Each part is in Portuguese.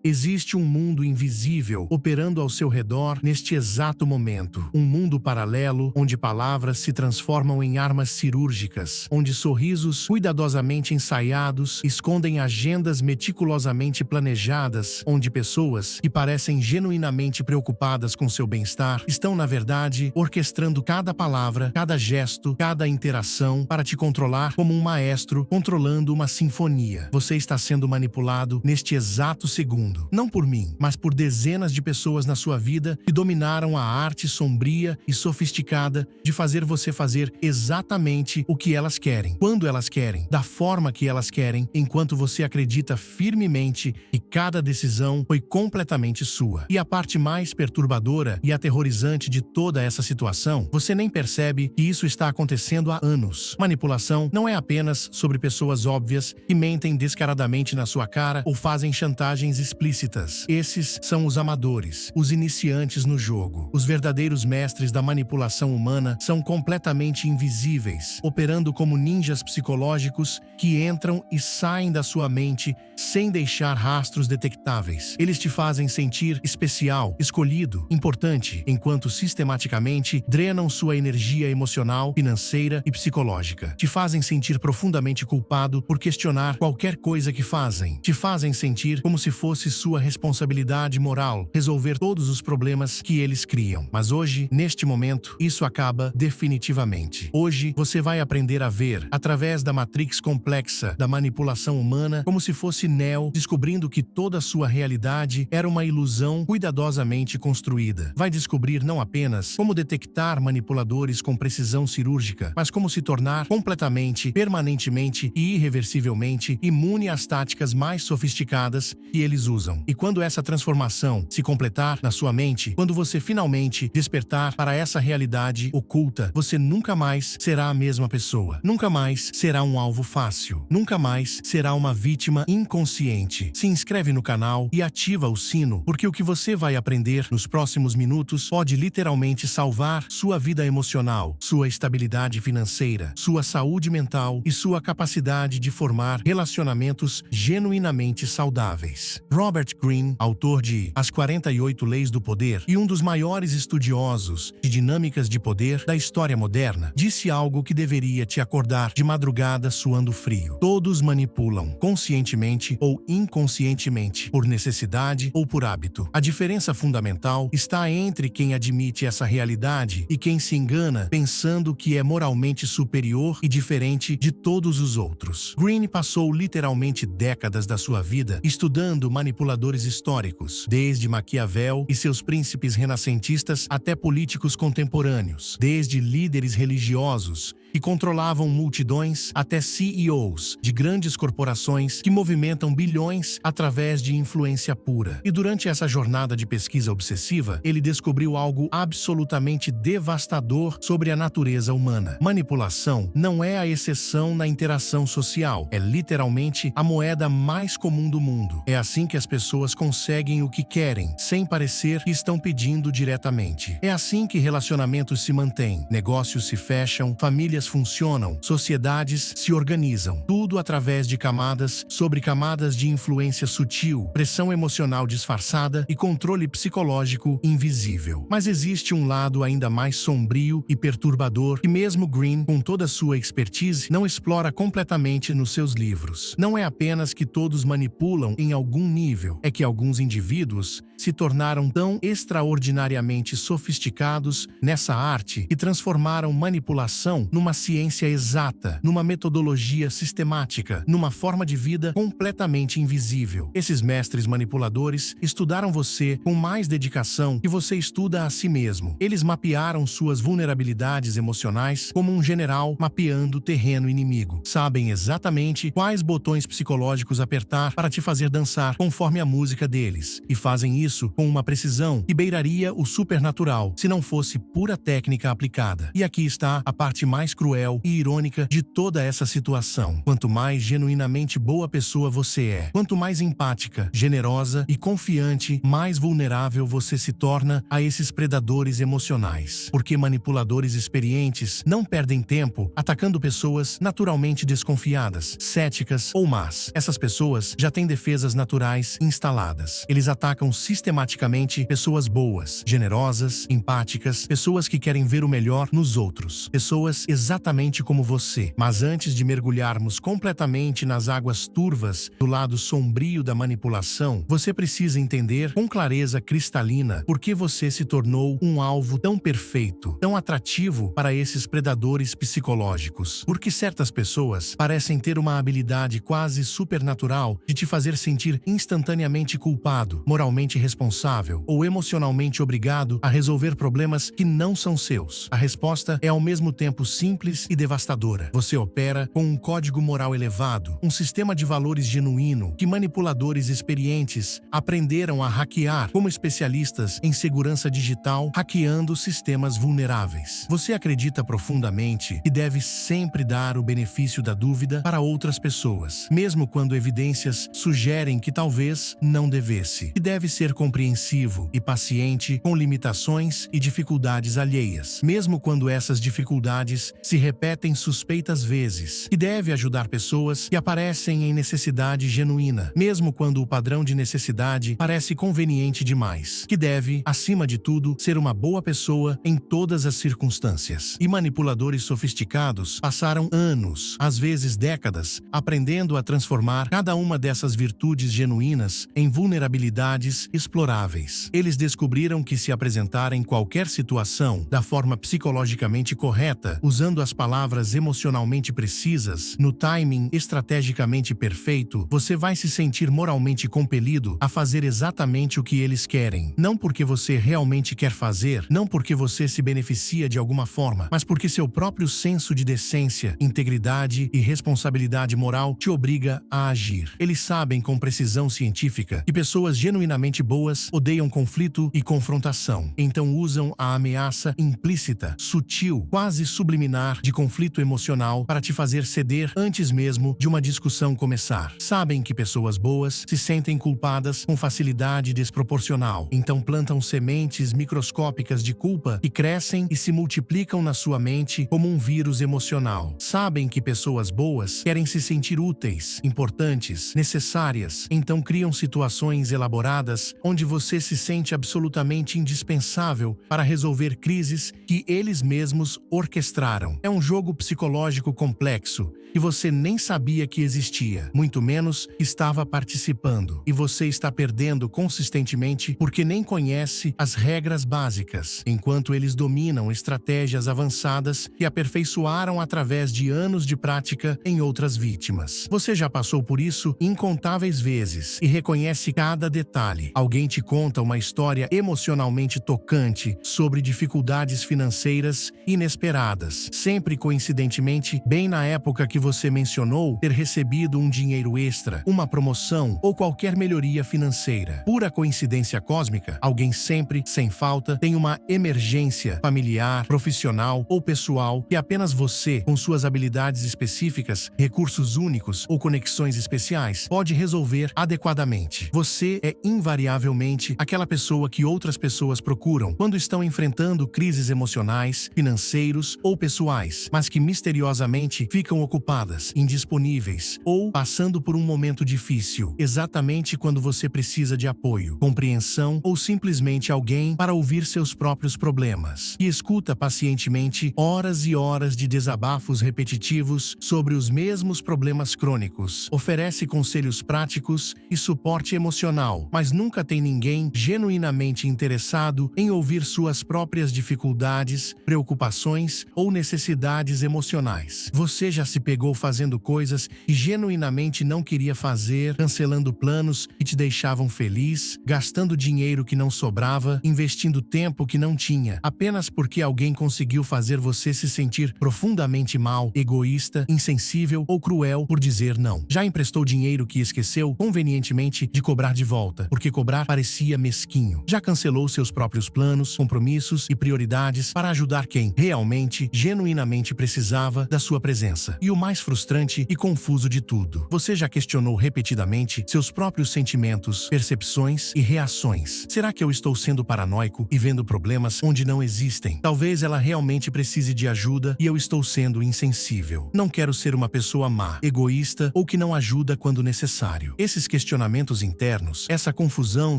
Existe um mundo invisível operando ao seu redor neste exato momento. Um mundo paralelo onde palavras se transformam em armas cirúrgicas, onde sorrisos cuidadosamente ensaiados escondem agendas meticulosamente planejadas, onde pessoas que parecem genuinamente preocupadas com seu bem-estar estão, na verdade, orquestrando cada palavra, cada gesto, cada interação para te controlar como um maestro controlando uma sinfonia. Você está sendo manipulado neste exato segundo. Não por mim, mas por dezenas de pessoas na sua vida que dominaram a arte sombria e sofisticada de fazer você fazer exatamente o que elas querem, quando elas querem, da forma que elas querem, enquanto você acredita firmemente que cada decisão foi completamente sua. E a parte mais perturbadora e aterrorizante de toda essa situação, você nem percebe que isso está acontecendo há anos. Manipulação não é apenas sobre pessoas óbvias que mentem descaradamente na sua cara ou fazem chantagens explícitas. Esses são os amadores, os iniciantes no jogo. Os verdadeiros mestres da manipulação humana são completamente invisíveis, operando como ninjas psicológicos que entram e saem da sua mente sem deixar rastros detectáveis. Eles te fazem sentir especial, escolhido, importante, enquanto sistematicamente drenam sua energia emocional, financeira e psicológica. Te fazem sentir profundamente culpado por questionar qualquer coisa que fazem. Te fazem sentir como se fosse sua responsabilidade moral resolver todos os problemas que eles criam. Mas hoje, neste momento, isso acaba definitivamente. Hoje, você vai aprender a ver, através da matrix complexa da manipulação humana, como se fosse Neo, descobrindo que toda a sua realidade era uma ilusão cuidadosamente construída. Vai descobrir não apenas como detectar manipuladores com precisão cirúrgica, mas como se tornar completamente, permanentemente e irreversivelmente imune às táticas mais sofisticadas que eles usam. E quando essa transformação se completar na sua mente, quando você finalmente despertar para essa realidade oculta, você nunca mais será a mesma pessoa. Nunca mais será um alvo fácil. Nunca mais será uma vítima inconsciente. Se inscreve no canal e ativa o sino, porque o que você vai aprender nos próximos minutos pode literalmente salvar sua vida emocional, sua estabilidade financeira, sua saúde mental e sua capacidade de formar relacionamentos genuinamente saudáveis. Robert Greene, autor de As 48 Leis do Poder e um dos maiores estudiosos de dinâmicas de poder da história moderna, disse algo que deveria te acordar de madrugada suando frio. Todos manipulam, conscientemente ou inconscientemente, por necessidade ou por hábito. A diferença fundamental está entre quem admite essa realidade e quem se engana pensando que é moralmente superior e diferente de todos os outros. Greene passou literalmente décadas da sua vida estudando manipuladores históricos, desde Maquiavel e seus príncipes renascentistas até políticos contemporâneos, desde líderes religiosos que controlavam multidões até CEOs de grandes corporações que movimentam bilhões através de influência pura. E durante essa jornada de pesquisa obsessiva, ele descobriu algo absolutamente devastador sobre a natureza humana. Manipulação não é a exceção na interação social, é literalmente a moeda mais comum do mundo. É assim que as pessoas conseguem o que querem, sem parecer que estão pedindo diretamente. É assim que relacionamentos se mantêm, negócios se fecham, famílias funcionam, sociedades se organizam. Tudo através de camadas sobre camadas de influência sutil, pressão emocional disfarçada e controle psicológico invisível. Mas existe um lado ainda mais sombrio e perturbador que mesmo Greene, com toda sua expertise, não explora completamente nos seus livros. Não é apenas que todos manipulam em algum nível, é que alguns indivíduos se tornaram tão extraordinariamente sofisticados nessa arte que transformaram manipulação numa ciência exata, numa metodologia sistemática, numa forma de vida completamente invisível. Esses mestres manipuladores estudaram você com mais dedicação que você estuda a si mesmo. Eles mapearam suas vulnerabilidades emocionais como um general mapeando o terreno inimigo. Sabem exatamente quais botões psicológicos apertar para te fazer dançar conforme a música deles, e fazem isso com uma precisão que beiraria o supernatural se não fosse pura técnica aplicada. E aqui está a parte mais cruel e irônica de toda essa situação. Quanto mais genuinamente boa pessoa você é, quanto mais empática, generosa e confiante, mais vulnerável você se torna a esses predadores emocionais. Porque manipuladores experientes não perdem tempo atacando pessoas naturalmente desconfiadas, céticas ou más. Essas pessoas já têm defesas naturais instaladas. Eles atacam sistematicamente pessoas boas, generosas, empáticas, pessoas que querem ver o melhor nos outros, pessoas exatamente como você. Mas antes de mergulharmos completamente nas águas turvas do lado sombrio da manipulação, você precisa entender com clareza cristalina por que você se tornou um alvo tão perfeito, tão atrativo para esses predadores psicológicos. Porque certas pessoas parecem ter uma habilidade quase supernatural de te fazer sentir instantaneamente culpado, moralmente responsável ou emocionalmente obrigado a resolver problemas que não são seus. A resposta é ao mesmo tempo simples e devastadora. Você opera com um código moral elevado, um sistema de valores genuíno que manipuladores experientes aprenderam a hackear como especialistas em segurança digital, hackeando sistemas vulneráveis. Você acredita profundamente que deve sempre dar o benefício da dúvida para outras pessoas, mesmo quando evidências sugerem que talvez não devesse. Que deve ser compreensivo e paciente com limitações e dificuldades alheias, mesmo quando essas dificuldades se repetem suspeitas vezes. Que deve ajudar pessoas que aparecem em necessidade genuína, mesmo quando o padrão de necessidade parece conveniente demais. Que deve, acima de tudo, ser uma boa pessoa em todas as circunstâncias. E manipuladores sofisticados passaram anos, às vezes décadas, aprendendo a transformar cada uma dessas virtudes genuínas em vulnerabilidades exploráveis. Eles descobriram que se apresentar em qualquer situação da forma psicologicamente correta, usando as palavras emocionalmente precisas, no timing estrategicamente perfeito, você vai se sentir moralmente compelido a fazer exatamente o que eles querem. Não porque você realmente quer fazer, não porque você se beneficia de alguma forma, mas porque seu próprio senso de decência, integridade e responsabilidade moral te obriga a agir. Eles sabem com precisão científica que pessoas genuinamente boas odeiam conflito e confrontação. Então usam a ameaça implícita, sutil, quase subliminar de conflito emocional para te fazer ceder antes mesmo de uma discussão começar. Sabem que pessoas boas se sentem culpadas com facilidade desproporcional. Então plantam sementes microscópicas de culpa que crescem e se multiplicam na sua mente como um vírus emocional. Sabem que pessoas boas querem se sentir úteis, importantes, necessárias. Então criam situações elaboradas onde você se sente absolutamente indispensável para resolver crises que eles mesmos orquestraram. É um jogo psicológico complexo que você nem sabia que existia, muito menos estava participando. E você está perdendo consistentemente porque nem conhece as regras básicas, enquanto eles dominam estratégias avançadas que aperfeiçoaram através de anos de prática em outras vítimas. Você já passou por isso incontáveis vezes e reconhece cada detalhe. Alguém te conta uma história emocionalmente tocante sobre dificuldades financeiras inesperadas, sempre coincidentemente bem na época que você mencionou ter recebido um dinheiro extra, uma promoção ou qualquer melhoria financeira. Pura coincidência cósmica, alguém sempre, sem falta, tem uma emergência familiar, profissional ou pessoal que apenas você, com suas habilidades específicas, recursos únicos ou conexões especiais, pode resolver adequadamente. Você é invariavelmente aquela pessoa que outras pessoas procuram quando estão enfrentando crises emocionais, financeiros ou pessoais, mas que misteriosamente ficam ocupadas, indisponíveis ou passando por um momento difícil, exatamente quando você precisa de apoio, compreensão ou simplesmente alguém para ouvir seus próprios problemas. E escuta pacientemente horas e horas de desabafos repetitivos sobre os mesmos problemas crônicos. Oferece conselhos práticos e suporte emocional, mas nunca tem ninguém genuinamente interessado em ouvir suas próprias dificuldades, preocupações ou necessidades emocionais. Você já se pegou fazendo coisas que genuinamente não queria fazer, cancelando planos que te deixavam feliz, gastando dinheiro que não sobrava, investindo tempo que não tinha, apenas porque alguém conseguiu fazer você se sentir profundamente mal, egoísta, insensível ou cruel por dizer não. Já emprestou dinheiro que esqueceu convenientemente de cobrar de volta, porque cobrar parecia mesquinho. Já cancelou seus próprios planos, compromissos e prioridades para ajudar quem realmente, genuinamente genuinamente precisava da sua presença. E o mais frustrante e confuso de tudo, você já questionou repetidamente seus próprios sentimentos, percepções e reações. Será que eu estou sendo paranoico e vendo problemas onde não existem? Talvez ela realmente precise de ajuda e eu estou sendo insensível. Não quero ser uma pessoa má, egoísta ou que não ajuda quando necessário. Esses questionamentos internos, essa confusão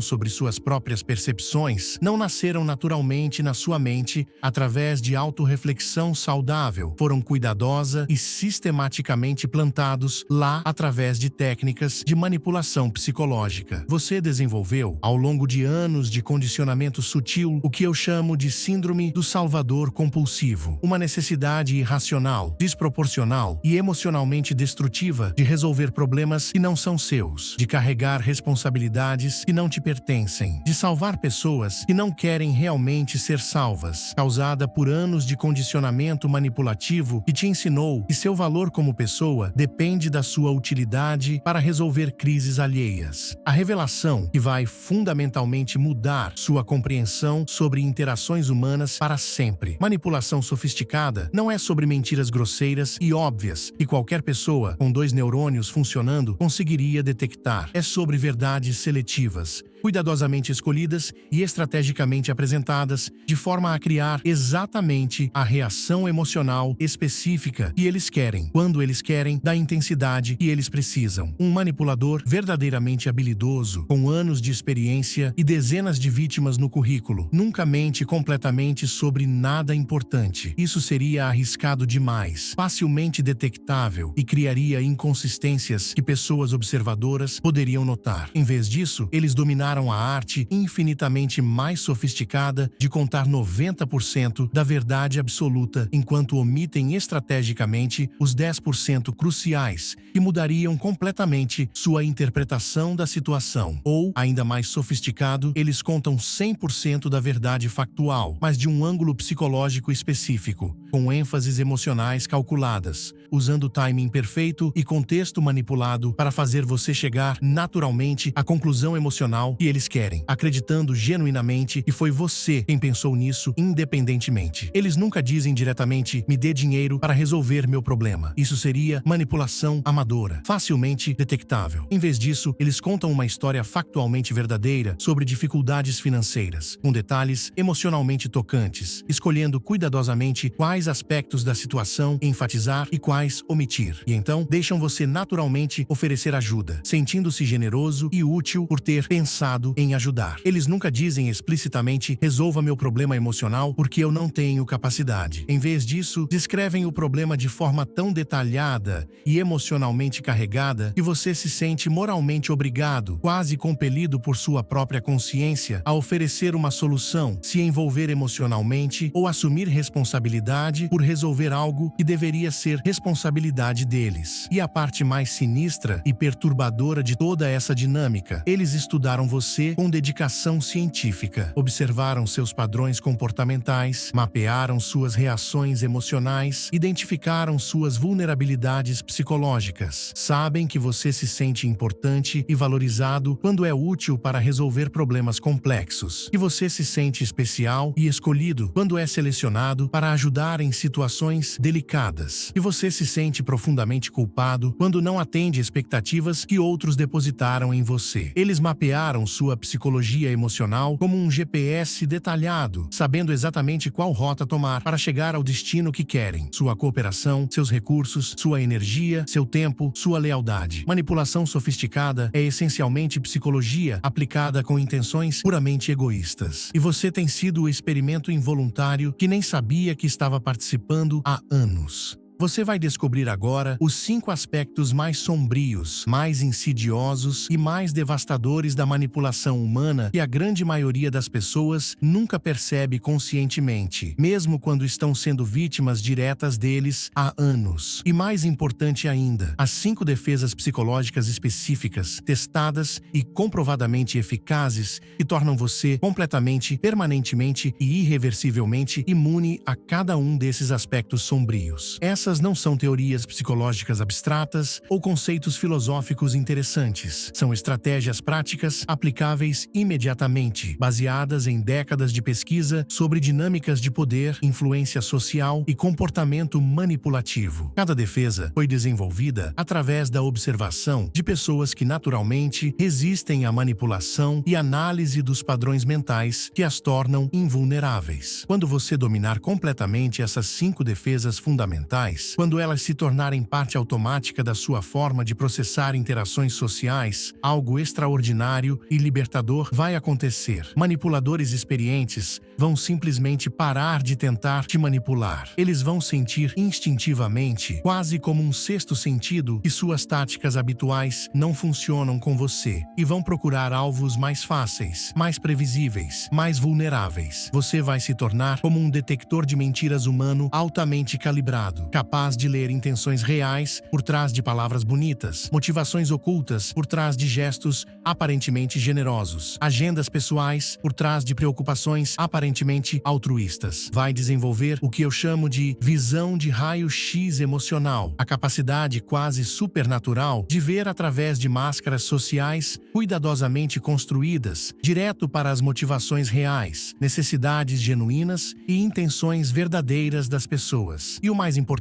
sobre suas próprias percepções, não nasceram naturalmente na sua mente através de autorreflexão saudável. Foram cuidadosa e sistematicamente plantados lá através de técnicas de manipulação psicológica. Você desenvolveu, ao longo de anos de condicionamento sutil, o que eu chamo de síndrome do salvador compulsivo, uma necessidade irracional, desproporcional e emocionalmente destrutiva de resolver problemas que não são seus, de carregar responsabilidades que não te pertencem, de salvar pessoas que não querem realmente ser salvas, causada por anos de condicionamento manipulativo que te ensinou que seu valor como pessoa depende da sua utilidade para resolver crises alheias. A revelação que vai fundamentalmente mudar sua compreensão sobre interações humanas para sempre. Manipulação sofisticada não é sobre mentiras grosseiras e óbvias que qualquer pessoa com 2 neurônios funcionando conseguiria detectar. É sobre verdades seletivas, cuidadosamente escolhidas e estrategicamente apresentadas, de forma a criar exatamente a reação emocional específica que eles querem, quando eles querem, da intensidade que eles precisam. Um manipulador verdadeiramente habilidoso, com anos de experiência e dezenas de vítimas no currículo, nunca mente completamente sobre nada importante. Isso seria arriscado demais, facilmente detectável e criaria inconsistências que pessoas observadoras poderiam notar. Em vez disso, eles dominaram a arte infinitamente mais sofisticada de contar 90% da verdade absoluta, enquanto omitem estrategicamente os 10% cruciais que mudariam completamente sua interpretação da situação. Ou, ainda mais sofisticado, eles contam 100% da verdade factual, mas de um ângulo psicológico específico, com ênfases emocionais calculadas, usando timing perfeito e contexto manipulado para fazer você chegar naturalmente à conclusão emocional que eles querem, acreditando genuinamente que foi você quem pensou nisso independentemente. Eles nunca dizem diretamente: me dê dinheiro para resolver meu problema. Isso seria manipulação amadora, facilmente detectável. Em vez disso, eles contam uma história factualmente verdadeira sobre dificuldades financeiras, com detalhes emocionalmente tocantes, escolhendo cuidadosamente quais aspectos da situação enfatizar e quais omitir. E então, deixam você naturalmente oferecer ajuda, sentindo-se generoso e útil por ter pensado em ajudar. Eles nunca dizem explicitamente: resolva meu problema emocional porque eu não tenho capacidade. Em vez disso, descrevem o problema de forma tão detalhada e emocionalmente carregada que você se sente moralmente obrigado, quase compelido por sua própria consciência, a oferecer uma solução, se envolver emocionalmente ou assumir responsabilidade por resolver algo que deveria ser responsabilidade deles. E a parte mais sinistra e perturbadora de toda essa dinâmica: eles estudaram você com dedicação científica, observaram seus padrões comportamentais, mapearam suas reações emocionais, identificaram suas vulnerabilidades psicológicas. Sabem que você se sente importante e valorizado quando é útil para resolver problemas complexos, que você se sente especial e escolhido quando é selecionado para ajudar em situações delicadas, e você se sente profundamente culpado quando não atende expectativas que outros depositaram em você. Eles mapearam sua psicologia emocional como um GPS detalhado, sabendo exatamente qual rota tomar para chegar ao destino que querem. Sua cooperação, seus recursos, sua energia, seu tempo, sua lealdade. Manipulação sofisticada é essencialmente psicologia aplicada com intenções puramente egoístas. E você tem sido o experimento involuntário que nem sabia que estava participando há anos. Você vai descobrir agora os 5 aspectos mais sombrios, mais insidiosos e mais devastadores da manipulação humana que a grande maioria das pessoas nunca percebe conscientemente, mesmo quando estão sendo vítimas diretas deles há anos. E mais importante ainda, as 5 defesas psicológicas específicas, testadas e comprovadamente eficazes que tornam você completamente, permanentemente e irreversivelmente imune a cada um desses aspectos sombrios. Essas Elas não são teorias psicológicas abstratas ou conceitos filosóficos interessantes. São estratégias práticas aplicáveis imediatamente, baseadas em décadas de pesquisa sobre dinâmicas de poder, influência social e comportamento manipulativo. Cada defesa foi desenvolvida através da observação de pessoas que naturalmente resistem à manipulação e análise dos padrões mentais que as tornam invulneráveis. Quando você dominar completamente essas 5 defesas fundamentais, quando elas se tornarem parte automática da sua forma de processar interações sociais, algo extraordinário e libertador vai acontecer. Manipuladores experientes vão simplesmente parar de tentar te manipular. Eles vão sentir instintivamente, quase como um sexto sentido, que suas táticas habituais não funcionam com você e vão procurar alvos mais fáceis, mais previsíveis, mais vulneráveis. Você vai se tornar como um detector de mentiras humano altamente calibrado, capaz de ler intenções reais por trás de palavras bonitas, motivações ocultas por trás de gestos aparentemente generosos, agendas pessoais por trás de preocupações aparentemente altruístas. Vai desenvolver o que eu chamo de visão de raio-x emocional, a capacidade quase supernatural de ver através de máscaras sociais cuidadosamente construídas, direto para as motivações reais, necessidades genuínas e intenções verdadeiras das pessoas. E o mais importante,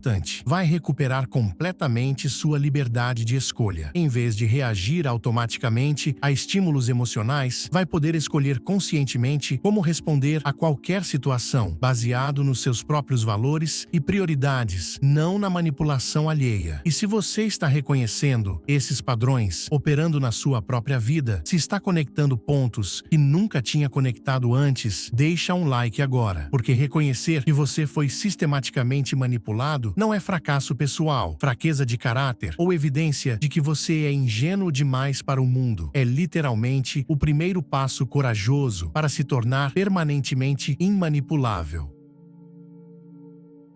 vai recuperar completamente sua liberdade de escolha. Em vez de reagir automaticamente a estímulos emocionais, vai poder escolher conscientemente como responder a qualquer situação, baseado nos seus próprios valores e prioridades, não na manipulação alheia. E se você está reconhecendo esses padrões operando na sua própria vida, se está conectando pontos que nunca tinha conectado antes, deixa um like agora, porque reconhecer que você foi sistematicamente manipulado não é fracasso pessoal, fraqueza de caráter ou evidência de que você é ingênuo demais para o mundo. É literalmente o primeiro passo corajoso para se tornar permanentemente imanipulável.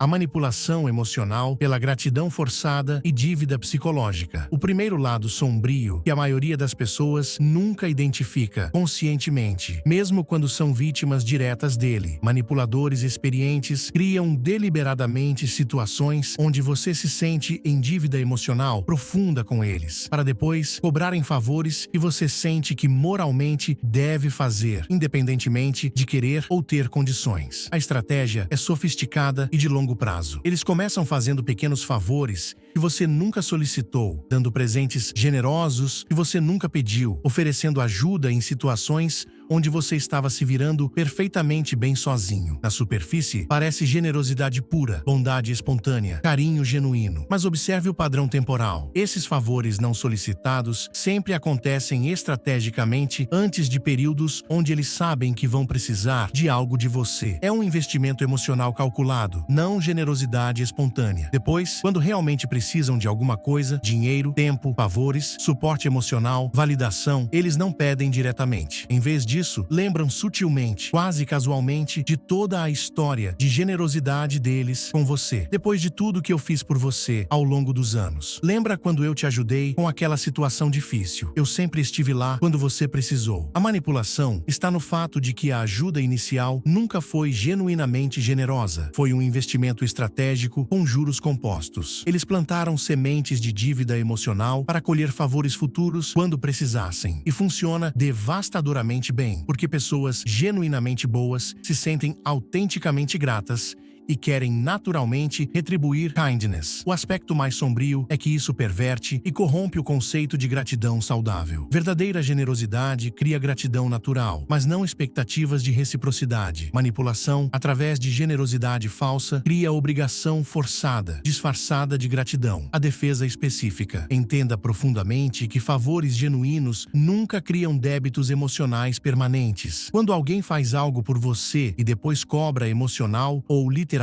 A manipulação emocional pela gratidão forçada e dívida psicológica. O primeiro lado sombrio que a maioria das pessoas nunca identifica conscientemente, mesmo quando são vítimas diretas dele. Manipuladores experientes criam deliberadamente situações onde você se sente em dívida emocional profunda com eles, para depois cobrarem favores que você sente que moralmente deve fazer, independentemente de querer ou ter condições. A estratégia é sofisticada e de longo prazo. Eles começam fazendo pequenos favores que você nunca solicitou, dando presentes generosos que você nunca pediu, oferecendo ajuda em situações onde você estava se virando perfeitamente bem sozinho. Na superfície, parece generosidade pura, bondade espontânea, carinho genuíno. Mas observe o padrão temporal. Esses favores não solicitados sempre acontecem estrategicamente antes de períodos onde eles sabem que vão precisar de algo de você. É um investimento emocional calculado, não generosidade espontânea. Depois, quando realmente precisam de alguma coisa, dinheiro, tempo, favores, suporte emocional, validação, eles não pedem diretamente. Em vez disso, lembram sutilmente, quase casualmente, de toda a história de generosidade deles com você. Depois de tudo que eu fiz por você ao longo dos anos. Lembra quando eu te ajudei com aquela situação difícil? Eu sempre estive lá quando você precisou. A manipulação está no fato de que a ajuda inicial nunca foi genuinamente generosa. Foi um investimento estratégico com juros compostos. Eles plantaram sementes de dívida emocional para colher favores futuros quando precisassem. E funciona devastadoramente bem, porque pessoas genuinamente boas se sentem autenticamente gratas e querem naturalmente retribuir kindness. O aspecto mais sombrio é que isso perverte e corrompe o conceito de gratidão saudável. Verdadeira generosidade cria gratidão natural, mas não expectativas de reciprocidade. Manipulação, através de generosidade falsa, cria obrigação forçada, disfarçada de gratidão. A defesa específica. Entenda profundamente que favores genuínos nunca criam débitos emocionais permanentes. Quando alguém faz algo por você e depois cobra emocional ou literalmente,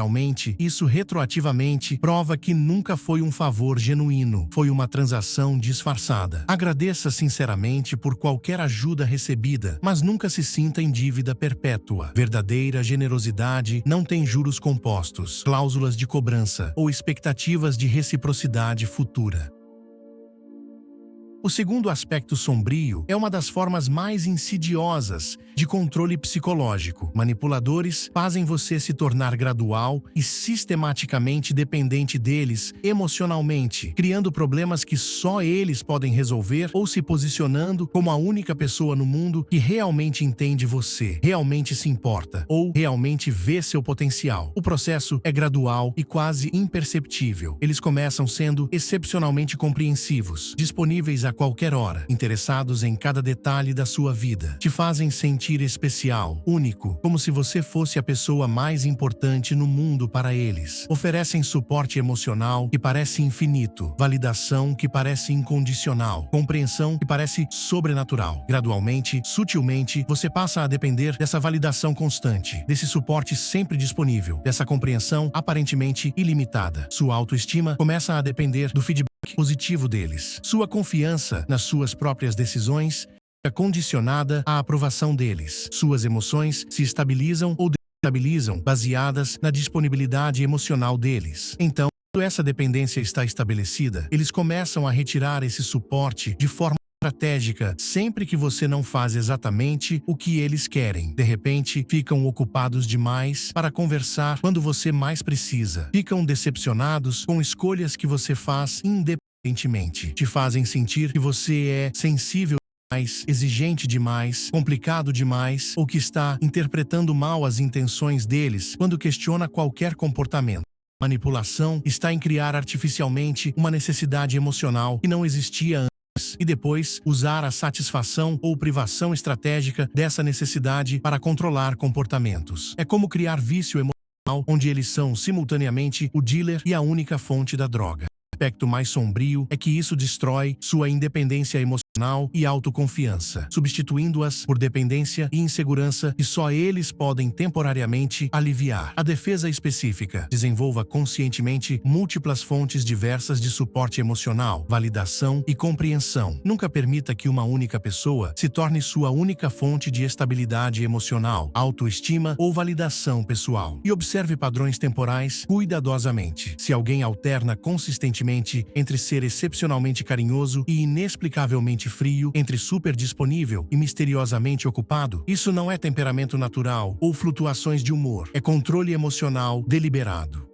isso retroativamente prova que nunca foi um favor genuíno, foi uma transação disfarçada. Agradeça sinceramente por qualquer ajuda recebida, mas nunca se sinta em dívida perpétua. Verdadeira generosidade não tem juros compostos, cláusulas de cobrança ou expectativas de reciprocidade futura. O segundo aspecto sombrio é uma das formas mais insidiosas de controle psicológico. Manipuladores fazem você se tornar gradual e sistematicamente dependente deles emocionalmente, criando problemas que só eles podem resolver ou se posicionando como a única pessoa no mundo que realmente entende você, realmente se importa ou realmente vê seu potencial. O processo é gradual e quase imperceptível. Eles começam sendo excepcionalmente compreensivos, disponíveis a qualquer hora, interessados em cada detalhe da sua vida. Te fazem sentir especial, único, como se você fosse a pessoa mais importante no mundo para eles. Oferecem suporte emocional que parece infinito, validação que parece incondicional, compreensão que parece sobrenatural. Gradualmente, sutilmente, você passa a depender dessa validação constante, desse suporte sempre disponível, dessa compreensão aparentemente ilimitada. Sua autoestima começa a depender do feedback positivo deles. Sua confiança nas suas próprias decisões é condicionada à aprovação deles. Suas emoções se estabilizam ou desestabilizam baseadas na disponibilidade emocional deles. Então, quando essa dependência está estabelecida, eles começam a retirar esse suporte de forma estratégica sempre que você não faz exatamente o que eles querem. De repente, ficam ocupados demais para conversar quando você mais precisa. Ficam decepcionados com escolhas que você faz independentemente. Te fazem sentir que você é sensível demais, exigente demais, complicado demais ou que está interpretando mal as intenções deles quando questiona qualquer comportamento. Manipulação está em criar artificialmente uma necessidade emocional que não existia antes e depois usar a satisfação ou privação estratégica dessa necessidade para controlar comportamentos. É como criar vício emocional onde eles são simultaneamente o dealer e a única fonte da droga. O aspecto mais sombrio é que isso destrói sua independência emocional e autoconfiança, substituindo-as por dependência e insegurança que só eles podem temporariamente aliviar. A defesa específica. Desenvolva conscientemente múltiplas fontes diversas de suporte emocional, validação e compreensão. Nunca permita que uma única pessoa se torne sua única fonte de estabilidade emocional, autoestima ou validação pessoal. E observe padrões temporais cuidadosamente. Se alguém alterna consistentemente entre ser excepcionalmente carinhoso e inexplicavelmente frio, entre super disponível e misteriosamente ocupado, isso não é temperamento natural ou flutuações de humor, é controle emocional deliberado.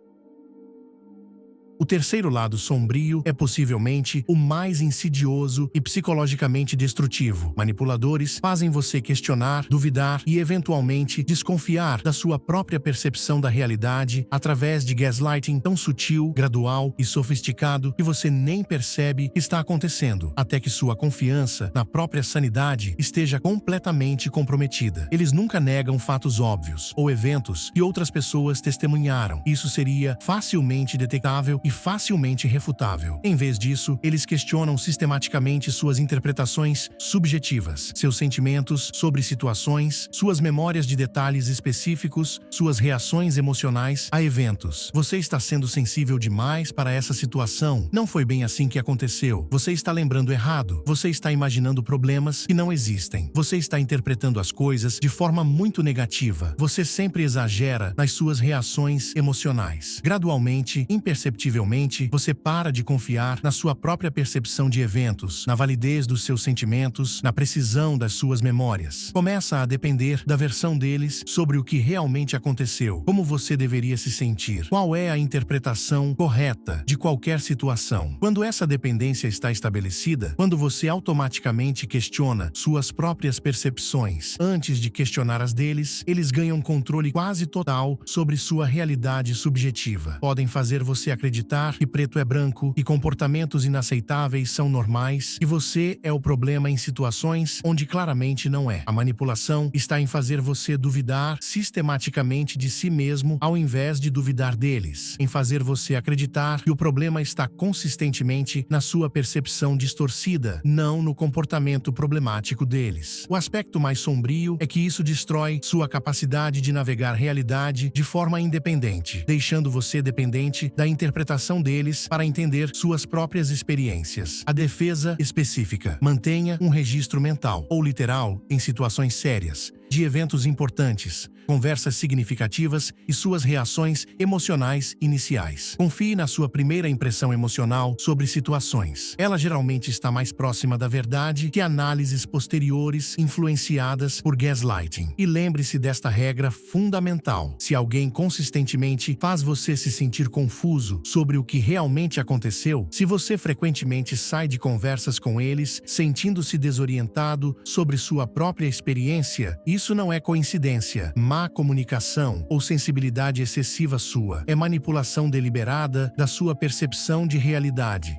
O terceiro lado sombrio é possivelmente o mais insidioso e psicologicamente destrutivo. Manipuladores fazem você questionar, duvidar e, eventualmente, desconfiar da sua própria percepção da realidade através de gaslighting tão sutil, gradual e sofisticado que você nem percebe que está acontecendo, até que sua confiança na própria sanidade esteja completamente comprometida. Eles nunca negam fatos óbvios ou eventos que outras pessoas testemunharam. Isso seria facilmente detectável e facilmente refutável. Em vez disso, eles questionam sistematicamente suas interpretações subjetivas, seus sentimentos sobre situações, suas memórias de detalhes específicos, suas reações emocionais a eventos. Você está sendo sensível demais para essa situação. Não foi bem assim que aconteceu. Você está lembrando errado. Você está imaginando problemas que não existem. Você está interpretando as coisas de forma muito negativa. Você sempre exagera nas suas reações emocionais. Gradualmente, imperceptivelmente, você para de confiar na sua própria percepção de eventos, na validez dos seus sentimentos, na precisão das suas memórias. Começa a depender da versão deles sobre o que realmente aconteceu, como você deveria se sentir, qual é a interpretação correta de qualquer situação. Quando essa dependência está estabelecida, quando você automaticamente questiona suas próprias percepções antes de questionar as deles, eles ganham controle quase total sobre sua realidade subjetiva. Podem fazer você acreditar que preto é branco, que comportamentos inaceitáveis são normais, e você é o problema em situações onde claramente não é. A manipulação está em fazer você duvidar sistematicamente de si mesmo ao invés de duvidar deles, em fazer você acreditar que o problema está consistentemente na sua percepção distorcida, não no comportamento problemático deles. O aspecto mais sombrio é que isso destrói sua capacidade de navegar realidade de forma independente, deixando você dependente da interpretação deles para entender suas próprias experiências. A defesa específica. Mantenha um registro mental ou literal em situações sérias, de eventos importantes, conversas significativas e suas reações emocionais iniciais. Confie na sua primeira impressão emocional sobre situações. Ela geralmente está mais próxima da verdade que análises posteriores influenciadas por gaslighting. E lembre-se desta regra fundamental: se alguém consistentemente faz você se sentir confuso sobre o que realmente aconteceu, se você frequentemente sai de conversas com eles sentindo-se desorientado sobre sua própria experiência, isso não é coincidência, má comunicação ou sensibilidade excessiva sua. É manipulação deliberada da sua percepção de realidade.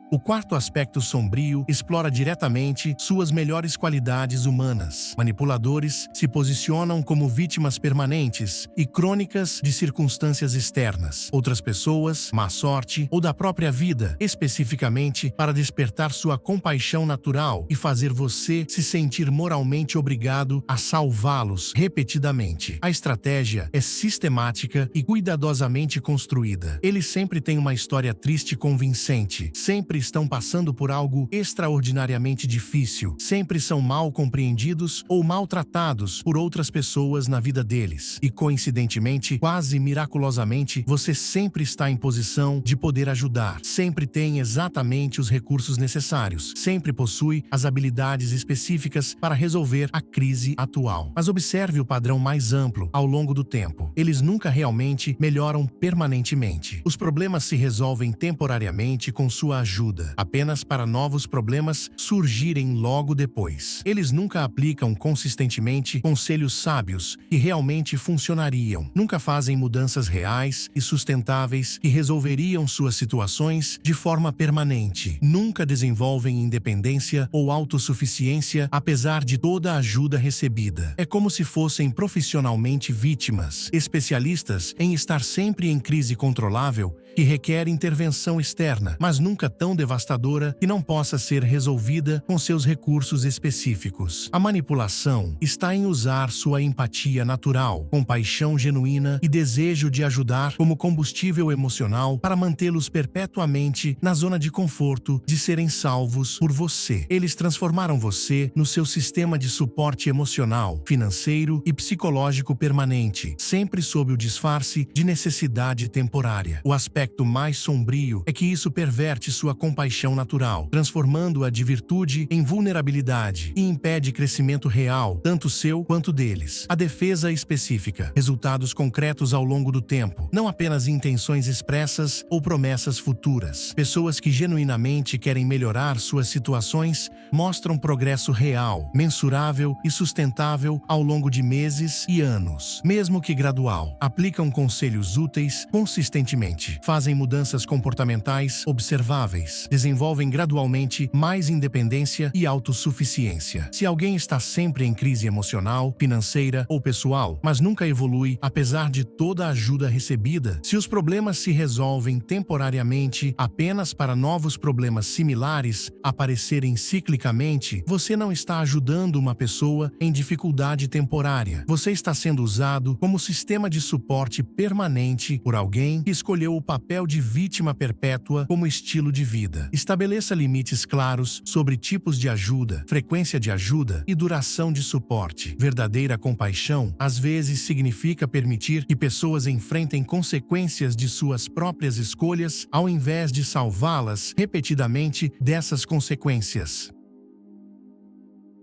O quarto aspecto sombrio explora diretamente suas melhores qualidades humanas. Manipuladores se posicionam como vítimas permanentes e crônicas de circunstâncias externas, outras pessoas, má sorte ou da própria vida, especificamente para despertar sua compaixão natural e fazer você se sentir moralmente obrigado a salvá-los repetidamente. A estratégia é sistemática e cuidadosamente construída. Eles sempre têm uma história triste e convincente, sempre estão passando por algo extraordinariamente difícil, sempre são mal compreendidos ou maltratados por outras pessoas na vida deles. E coincidentemente, quase miraculosamente, você sempre está em posição de poder ajudar, sempre tem exatamente os recursos necessários, sempre possui as habilidades específicas para resolver a crise atual. Mas observe o padrão mais amplo ao longo do tempo. Eles nunca realmente melhoram permanentemente. Os problemas se resolvem temporariamente com sua ajuda, apenas para novos problemas surgirem logo depois. Eles nunca aplicam consistentemente conselhos sábios que realmente funcionariam. Nunca fazem mudanças reais e sustentáveis que resolveriam suas situações de forma permanente. Nunca desenvolvem independência ou autossuficiência apesar de toda a ajuda recebida. É como se fossem profissionalmente vítimas, especialistas em estar sempre em crise controlável que requer intervenção externa, mas nunca tão devastadora que não possa ser resolvida com seus recursos específicos. A manipulação está em usar sua empatia natural, compaixão genuína e desejo de ajudar como combustível emocional para mantê-los perpetuamente na zona de conforto de serem salvos por você. Eles transformaram você no seu sistema de suporte emocional, financeiro e psicológico permanente, sempre sob o disfarce de necessidade temporária. O aspecto mais sombrio é que isso perverte sua compaixão natural, transformando-a de virtude em vulnerabilidade e impede crescimento real, tanto seu quanto deles. A defesa específica, resultados concretos ao longo do tempo, não apenas intenções expressas ou promessas futuras. Pessoas que genuinamente querem melhorar suas situações mostram progresso real, mensurável e sustentável ao longo de meses e anos, mesmo que gradual. Aplicam conselhos úteis consistentemente, fazem mudanças comportamentais observáveis, desenvolvem gradualmente mais independência e autossuficiência. Se alguém está sempre em crise emocional, financeira ou pessoal, mas nunca evolui apesar de toda a ajuda recebida, se os problemas se resolvem temporariamente apenas para novos problemas similares aparecerem ciclicamente, você não está ajudando uma pessoa em dificuldade temporária. Você está sendo usado como sistema de suporte permanente por alguém que escolheu o papel de vítima perpétua como estilo de vida. Estabeleça limites claros sobre tipos de ajuda, frequência de ajuda e duração de suporte. Verdadeira compaixão, às vezes, significa permitir que pessoas enfrentem consequências de suas próprias escolhas, ao invés de salvá-las repetidamente dessas consequências.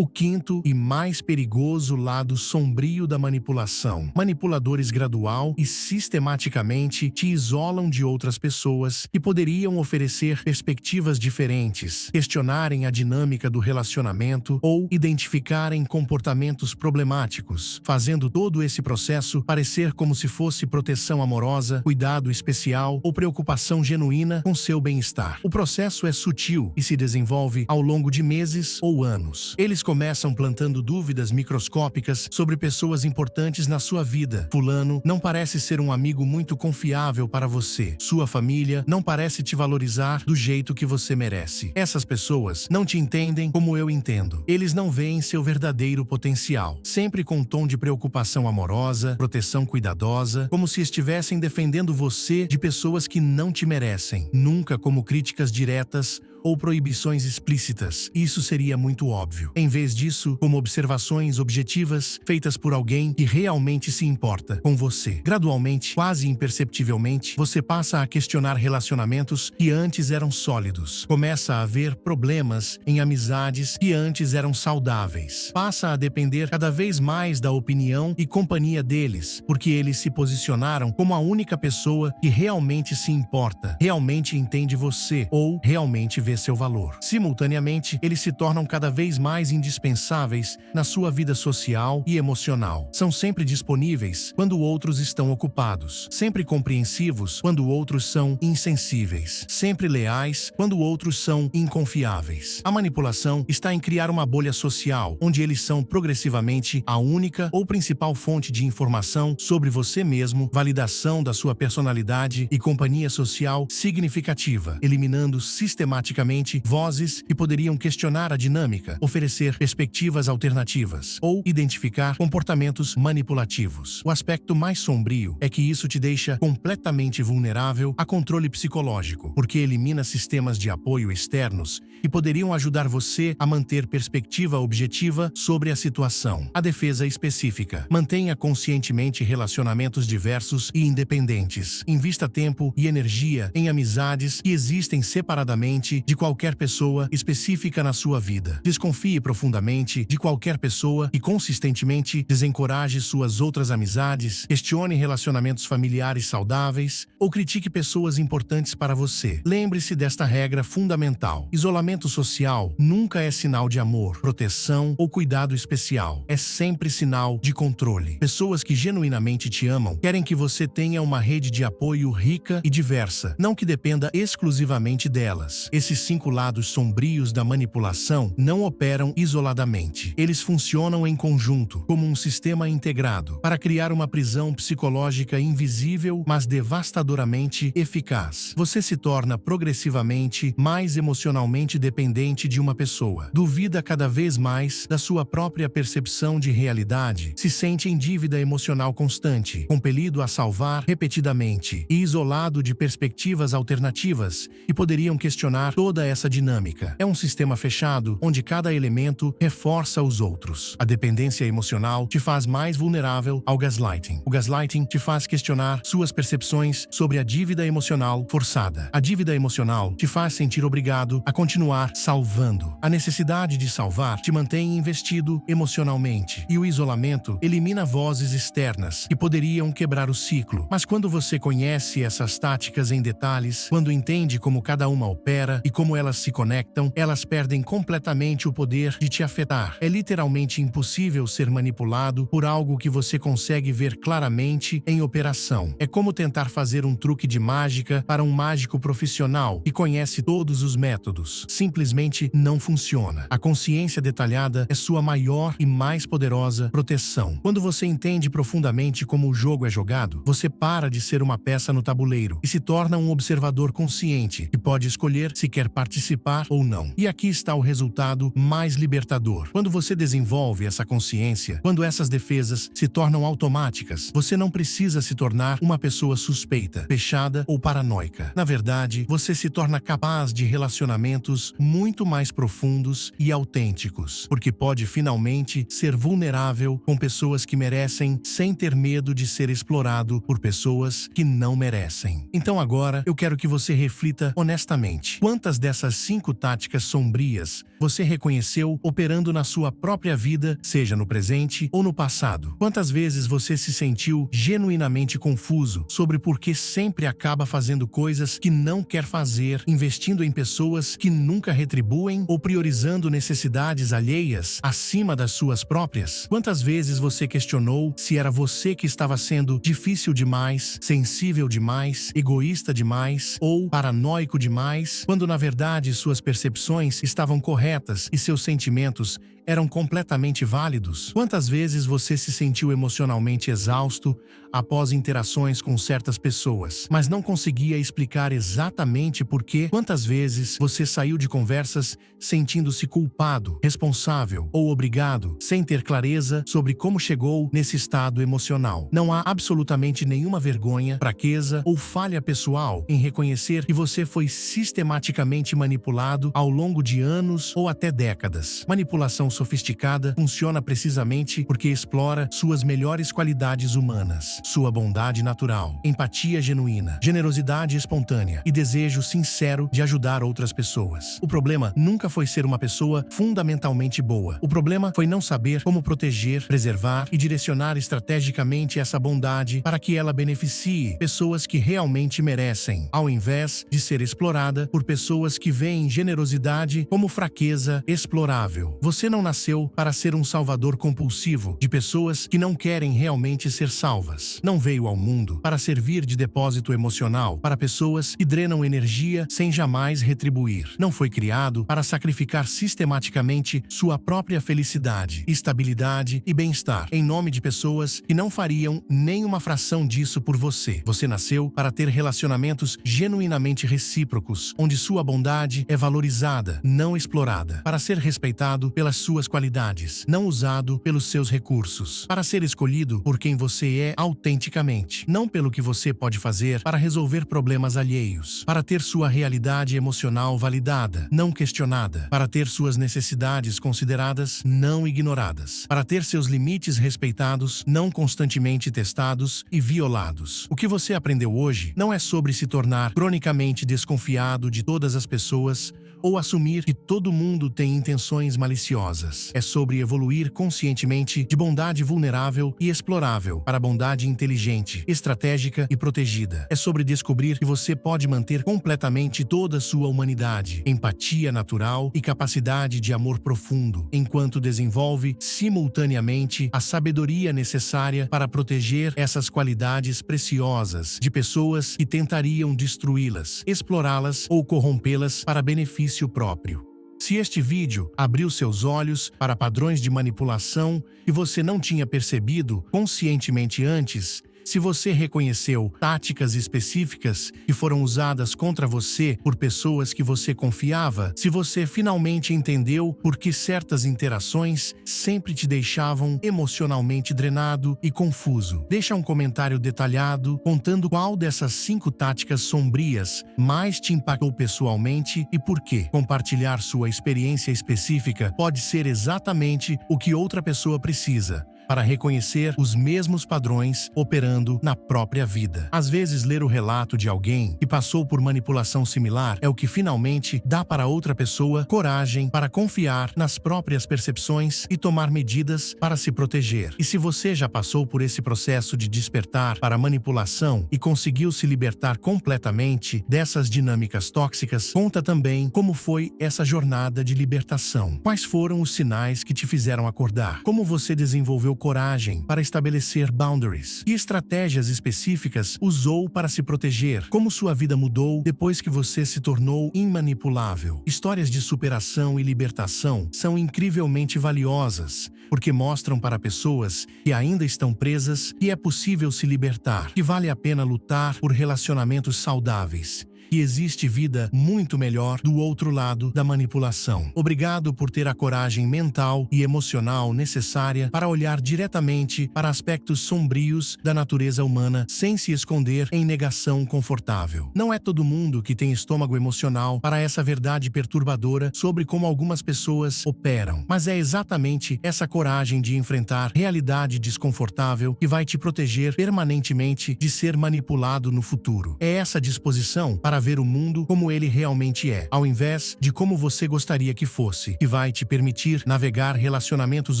O quinto e mais perigoso lado sombrio da manipulação. Manipuladores gradual e sistematicamente te isolam de outras pessoas que poderiam oferecer perspectivas diferentes, questionarem a dinâmica do relacionamento ou identificarem comportamentos problemáticos, fazendo todo esse processo parecer como se fosse proteção amorosa, cuidado especial ou preocupação genuína com seu bem-estar. O processo é sutil e se desenvolve ao longo de meses ou anos. Eles começam plantando dúvidas microscópicas sobre pessoas importantes na sua vida. Fulano não parece ser um amigo muito confiável para você. Sua família não parece te valorizar do jeito que você merece. Essas pessoas não te entendem como eu entendo. Eles não veem seu verdadeiro potencial. Sempre com um tom de preocupação amorosa, proteção cuidadosa, como se estivessem defendendo você de pessoas que não te merecem. Nunca como críticas diretas ou proibições explícitas. Isso seria muito óbvio. Em vez disso como observações objetivas feitas por alguém que realmente se importa com você. Gradualmente, quase imperceptivelmente, você passa a questionar relacionamentos que antes eram sólidos. Começa a haver problemas em amizades que antes eram saudáveis. Passa a depender cada vez mais da opinião e companhia deles, porque eles se posicionaram como a única pessoa que realmente se importa, realmente entende você ou realmente vê seu valor. Simultaneamente, eles se tornam cada vez mais indispensáveis na sua vida social e emocional. São sempre disponíveis quando outros estão ocupados, sempre compreensivos quando outros são insensíveis, sempre leais quando outros são inconfiáveis. A manipulação está em criar uma bolha social, onde eles são progressivamente a única ou principal fonte de informação sobre você mesmo, validação da sua personalidade e companhia social significativa, eliminando sistematicamente vozes que poderiam questionar a dinâmica, oferecer perspectivas alternativas ou identificar comportamentos manipulativos. O aspecto mais sombrio é que isso te deixa completamente vulnerável a controle psicológico, porque elimina sistemas de apoio externos que poderiam ajudar você a manter perspectiva objetiva sobre a situação. A defesa específica. Mantenha conscientemente relacionamentos diversos e independentes. Invista tempo e energia em amizades que existem separadamente de qualquer pessoa específica na sua vida. Desconfie profundamente de qualquer pessoa e consistentemente desencoraje suas outras amizades, questione relacionamentos familiares saudáveis ou critique pessoas importantes para você. Lembre-se desta regra fundamental. Isolamento social nunca é sinal de amor, proteção ou cuidado especial. É sempre sinal de controle. Pessoas que genuinamente te amam querem que você tenha uma rede de apoio rica e diversa, não que dependa exclusivamente delas. Esses 5 lados sombrios da manipulação não operam isoladamente. Eles funcionam em conjunto, como um sistema integrado, para criar uma prisão psicológica invisível, mas devastadoramente eficaz. Você se torna progressivamente mais emocionalmente dependente de uma pessoa. Duvida cada vez mais da sua própria percepção de realidade, se sente em dívida emocional constante, compelido a salvar repetidamente e isolado de perspectivas alternativas que poderiam questionar toda essa dinâmica. É um sistema fechado onde cada elemento reforça os outros. A dependência emocional te faz mais vulnerável ao gaslighting. O gaslighting te faz questionar suas percepções sobre a dívida emocional forçada. A dívida emocional te faz sentir obrigado a continuar salvando. A necessidade de salvar te mantém investido emocionalmente, e o isolamento elimina vozes externas que poderiam quebrar o ciclo. Mas quando você conhece essas táticas em detalhes, quando entende como cada uma opera e como elas se conectam, elas perdem completamente o poder de te afetar. É literalmente impossível ser manipulado por algo que você consegue ver claramente em operação. É como tentar fazer um truque de mágica para um mágico profissional que conhece todos os métodos. Simplesmente não funciona. A consciência detalhada é sua maior e mais poderosa proteção. Quando você entende profundamente como o jogo é jogado, você para de ser uma peça no tabuleiro e se torna um observador consciente que pode escolher se quer participar ou não. E aqui está o resultado mais libertador. Quando você desenvolve essa consciência, quando essas defesas se tornam automáticas, você não precisa se tornar uma pessoa suspeita, fechada ou paranoica. Na verdade, você se torna capaz de relacionamentos muito mais profundos e autênticos, porque pode finalmente ser vulnerável com pessoas que merecem sem ter medo de ser explorado por pessoas que não merecem. Então agora eu quero que você reflita honestamente. Quantas dessas 5 táticas sombrias você reconheceu operando na sua própria vida, seja no presente ou no passado? Quantas vezes você se sentiu genuinamente confuso sobre por que sempre acaba fazendo coisas que não quer fazer, investindo em pessoas que nunca retribuem ou priorizando necessidades alheias acima das suas próprias? Quantas vezes você questionou se era você que estava sendo difícil demais, sensível demais, egoísta demais ou paranoico demais, quando na verdade suas percepções estavam corretas e seus sentimentos eram completamente válidos? Quantas vezes você se sentiu emocionalmente exausto após interações com certas pessoas, mas não conseguia explicar exatamente por quê? Quantas vezes você saiu de conversas sentindo-se culpado, responsável ou obrigado, sem ter clareza sobre como chegou nesse estado emocional? Não há absolutamente nenhuma vergonha, fraqueza ou falha pessoal em reconhecer que você foi sistematicamente manipulado ao longo de anos ou até décadas. pessoas. Manipulação sofisticada funciona precisamente porque explora suas melhores qualidades humanas, sua bondade natural, empatia genuína, generosidade espontânea e desejo sincero de ajudar outras pessoas. O problema nunca foi ser uma pessoa fundamentalmente boa. O problema foi não saber como proteger, preservar e direcionar estrategicamente essa bondade para que ela beneficie pessoas que realmente merecem, ao invés de ser explorada por pessoas que veem generosidade como fraqueza explorável. Você não nasceu para ser um salvador compulsivo de pessoas que não querem realmente ser salvas. Não veio ao mundo para servir de depósito emocional para pessoas que drenam energia sem jamais retribuir. Não foi criado para sacrificar sistematicamente sua própria felicidade, estabilidade e bem-estar em nome de pessoas que não fariam nem uma fração disso por você. Você nasceu para ter relacionamentos genuinamente recíprocos, onde sua bondade é valorizada, não explorada, para ser respeitado pelas suas qualidades, não usado pelos seus recursos, para ser escolhido por quem você é autenticamente, não pelo que você pode fazer para resolver problemas alheios, para ter sua realidade emocional validada, não questionada, para ter suas necessidades consideradas, não ignoradas, para ter seus limites respeitados, não constantemente testados e violados. O que você aprendeu hoje não é sobre se tornar cronicamente desconfiado de todas as pessoas ou assumir que todo mundo tem intenções maliciosas. É sobre evoluir conscientemente de bondade vulnerável e explorável para bondade inteligente, estratégica e protegida. É sobre descobrir que você pode manter completamente toda a sua humanidade, empatia natural e capacidade de amor profundo, enquanto desenvolve simultaneamente a sabedoria necessária para proteger essas qualidades preciosas de pessoas que tentariam destruí-las, explorá-las ou corrompê-las para benefício próprio. Se este vídeo abriu seus olhos para padrões de manipulação que você não tinha percebido conscientemente antes, se você reconheceu táticas específicas que foram usadas contra você por pessoas que você confiava, se você finalmente entendeu por que certas interações sempre te deixavam emocionalmente drenado e confuso, deixa um comentário detalhado contando qual dessas 5 táticas sombrias mais te impactou pessoalmente e por quê. Compartilhar sua experiência específica pode ser exatamente o que outra pessoa precisa para reconhecer os mesmos padrões operando na própria vida. Às vezes, ler o relato de alguém que passou por manipulação similar é o que finalmente dá para outra pessoa coragem para confiar nas próprias percepções e tomar medidas para se proteger. E se você já passou por esse processo de despertar para a manipulação e conseguiu se libertar completamente dessas dinâmicas tóxicas, conta também como foi essa jornada de libertação. Quais foram os sinais que te fizeram acordar? Como você desenvolveu coragem para estabelecer boundaries? Que estratégias específicas usou para se proteger? Como sua vida mudou depois que você se tornou imanipulável? Histórias de superação e libertação são incrivelmente valiosas, porque mostram para pessoas que ainda estão presas que é possível se libertar, que vale a pena lutar por relacionamentos saudáveis. E existe vida muito melhor do outro lado da manipulação. Obrigado por ter a coragem mental e emocional necessária para olhar diretamente para aspectos sombrios da natureza humana sem se esconder em negação confortável. Não é todo mundo que tem estômago emocional para essa verdade perturbadora sobre como algumas pessoas operam, mas é exatamente essa coragem de enfrentar realidade desconfortável que vai te proteger permanentemente de ser manipulado no futuro. É essa disposição para ver o mundo como ele realmente é, ao invés de como você gostaria que fosse, que vai te permitir navegar relacionamentos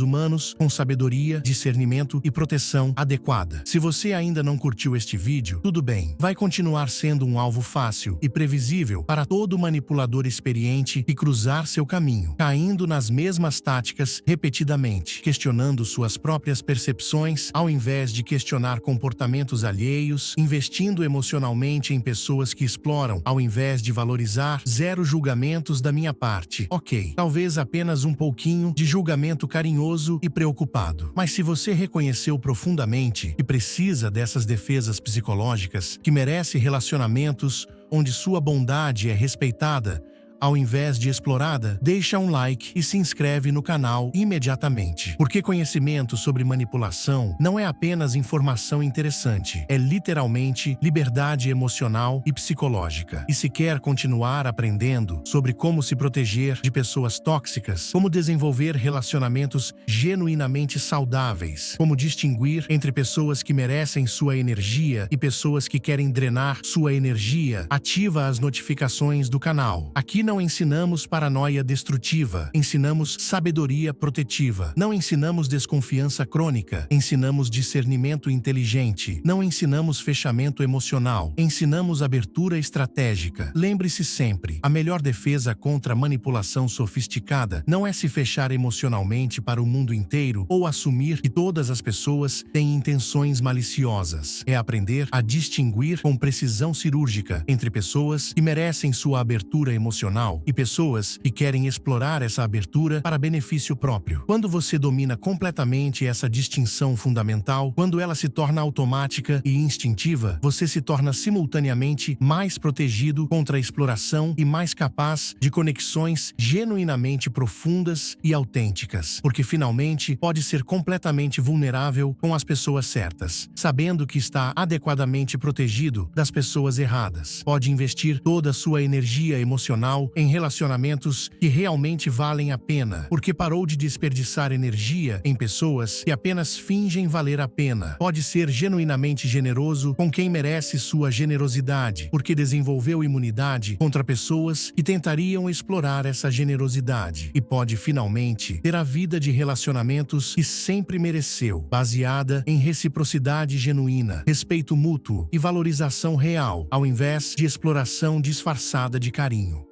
humanos com sabedoria, discernimento e proteção adequada. Se você ainda não curtiu este vídeo, tudo bem, vai continuar sendo um alvo fácil e previsível para todo manipulador experiente que cruzar seu caminho, caindo nas mesmas táticas repetidamente, questionando suas próprias percepções ao invés de questionar comportamentos alheios, investindo emocionalmente em pessoas que exploram ao invés de valorizar. Zero julgamentos da minha parte. Ok, talvez apenas um pouquinho de julgamento carinhoso e preocupado. Mas se você reconheceu profundamente que precisa dessas defesas psicológicas, que merece relacionamentos onde sua bondade é respeitada, ao invés de explorada, deixa um like e se inscreve no canal imediatamente. Porque conhecimento sobre manipulação não é apenas informação interessante, é literalmente liberdade emocional e psicológica. E se quer continuar aprendendo sobre como se proteger de pessoas tóxicas, como desenvolver relacionamentos genuinamente saudáveis, como distinguir entre pessoas que merecem sua energia e pessoas que querem drenar sua energia, ativa as notificações do canal. Aqui não ensinamos paranoia destrutiva, ensinamos sabedoria protetiva. Não ensinamos desconfiança crônica, ensinamos discernimento inteligente. Não ensinamos fechamento emocional, ensinamos abertura estratégica. Lembre-se sempre, a melhor defesa contra a manipulação sofisticada não é se fechar emocionalmente para o mundo inteiro ou assumir que todas as pessoas têm intenções maliciosas. É aprender a distinguir com precisão cirúrgica entre pessoas que merecem sua abertura emocional e pessoas que querem explorar essa abertura para benefício próprio. Quando você domina completamente essa distinção fundamental, quando ela se torna automática e instintiva, você se torna simultaneamente mais protegido contra a exploração e mais capaz de conexões genuinamente profundas e autênticas, porque finalmente pode ser completamente vulnerável com as pessoas certas, sabendo que está adequadamente protegido das pessoas erradas. Pode investir toda a sua energia emocional em relacionamentos que realmente valem a pena, porque parou de desperdiçar energia em pessoas que apenas fingem valer a pena. Pode ser genuinamente generoso com quem merece sua generosidade, porque desenvolveu imunidade contra pessoas que tentariam explorar essa generosidade. E pode finalmente ter a vida de relacionamentos que sempre mereceu, baseada em reciprocidade genuína, respeito mútuo e valorização real, ao invés de exploração disfarçada de carinho.